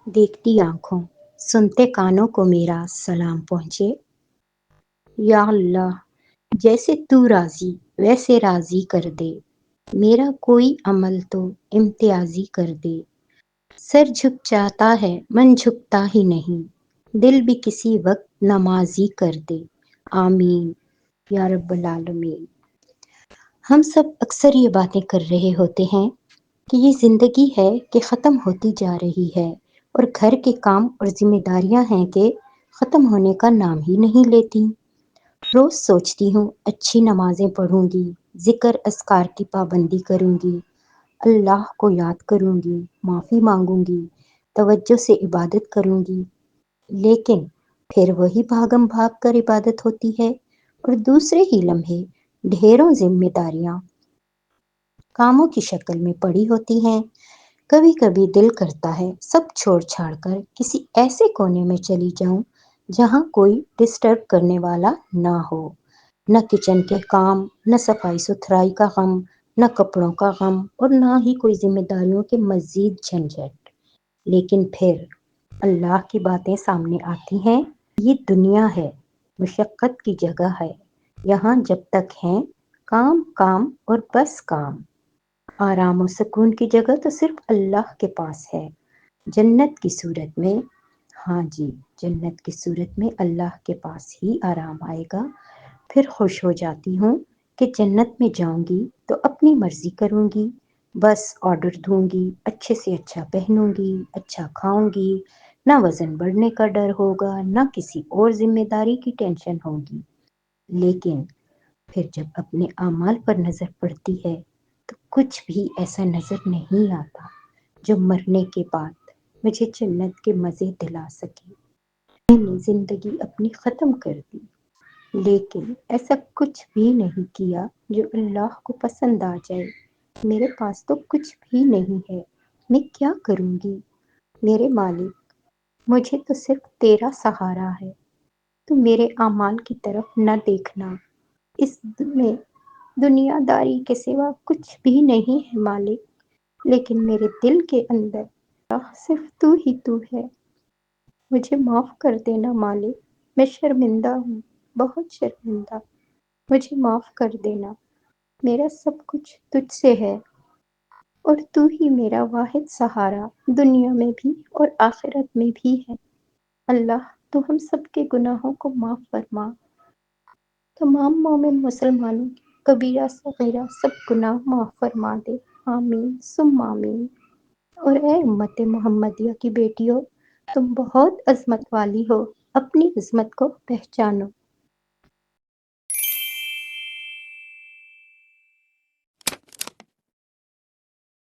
دیکھتی آنکھوں سنتے کانوں کو میرا سلام پہنچے۔ یا اللہ، جیسے تو راضی ویسے راضی کر دے، میرا کوئی عمل تو امتیازی کر دے۔ سر جھک جاتا ہے من جھکتا ہی نہیں، دل بھی کسی وقت نمازی کر دے۔ آمین یا رب العالمین۔ ہم سب اکثر یہ باتیں کر رہے ہوتے ہیں کہ یہ زندگی ہے کہ ختم ہوتی جا رہی ہے، اور گھر کے کام اور ذمہ داریاں ہیں کہ ختم ہونے کا نام ہی نہیں لیتی۔ روز سوچتی ہوں اچھی نمازیں پڑھوں گی، ذکر اذکار کی پابندی کروں گی، اللہ کو یاد کروں گی، معافی مانگوں گی، توجہ سے عبادت کروں گی، لیکن پھر وہی بھاگم بھاگ کر عبادت ہوتی ہے، اور دوسرے ہی لمحے ڈھیروں ذمہ داریاں کاموں کی شکل میں پڑی ہوتی ہیں۔ کبھی کبھی دل کرتا ہے سب چھوڑ چھاڑ کر کسی ایسے کونے میں چلی جاؤں جہاں کوئی ڈسٹرب کرنے والا نہ ہو، نہ کچن کے کام، نہ صفائی ستھرائی کا غم، نہ کپڑوں کا غم، اور نہ ہی کوئی ذمہ داریوں کے مزید جھنجھٹ۔ لیکن پھر اللہ کی باتیں سامنے آتی ہیں، یہ دنیا ہے، مشقت کی جگہ ہے، یہاں جب تک ہیں کام کام اور بس کام۔ آرام و سکون کی جگہ تو صرف اللہ کے پاس ہے، جنت کی صورت میں۔ ہاں جی، جنت کی صورت میں اللہ کے پاس ہی آرام آئے گا۔ پھر خوش ہو جاتی ہوں کہ جنت میں جاؤں گی تو اپنی مرضی کروں گی، بس آرڈر دوں گی، اچھے سے اچھا پہنوں گی، اچھا کھاؤں گی، نہ وزن بڑھنے کا ڈر ہوگا، نہ کسی اور ذمہ داری کی ٹینشن ہوگی۔ لیکن پھر جب اپنے اعمال پر نظر پڑتی ہے تو کچھ بھی ایسا نظر نہیں آتا جو مرنے کے بعد مجھے جنت کے مزے دلا سکے۔ میں نے زندگی اپنی ختم کر دی، لیکن ایسا کچھ بھی نہیں کیا جو اللہ کو پسند آ جائے۔ میرے پاس تو کچھ بھی نہیں ہے، میں کیا کروں گی؟ میرے مالک، مجھے تو صرف تیرا سہارا ہے، تو میرے اعمال کی طرف نہ دیکھنا۔ اس میں دنیا داری کے سوا کچھ بھی نہیں ہے مالک، لیکن میرے دل کے اندر صرف تو ہی تو ہے۔ مجھے معاف کر دینا مالک، میں شرمندہ ہوں، بہت شرمندہ، مجھے معاف کر دینا۔ میرا سب کچھ تجھ سے ہے، اور تو ہی میرا واحد سہارا دنیا میں بھی اور آخرت میں بھی ہے۔ اللہ، تو ہم سب کے گناہوں کو معاف فرما، تمام مومن مسلمانوں کی کبیرہ صغیرہ سب گناہ معاف فرما دے۔ آمین ثم آمین۔ اور اے امت محمدیہ کی بیٹیوں، تم بہت عظمت والی ہو، اپنی عظمت کو پہچانو۔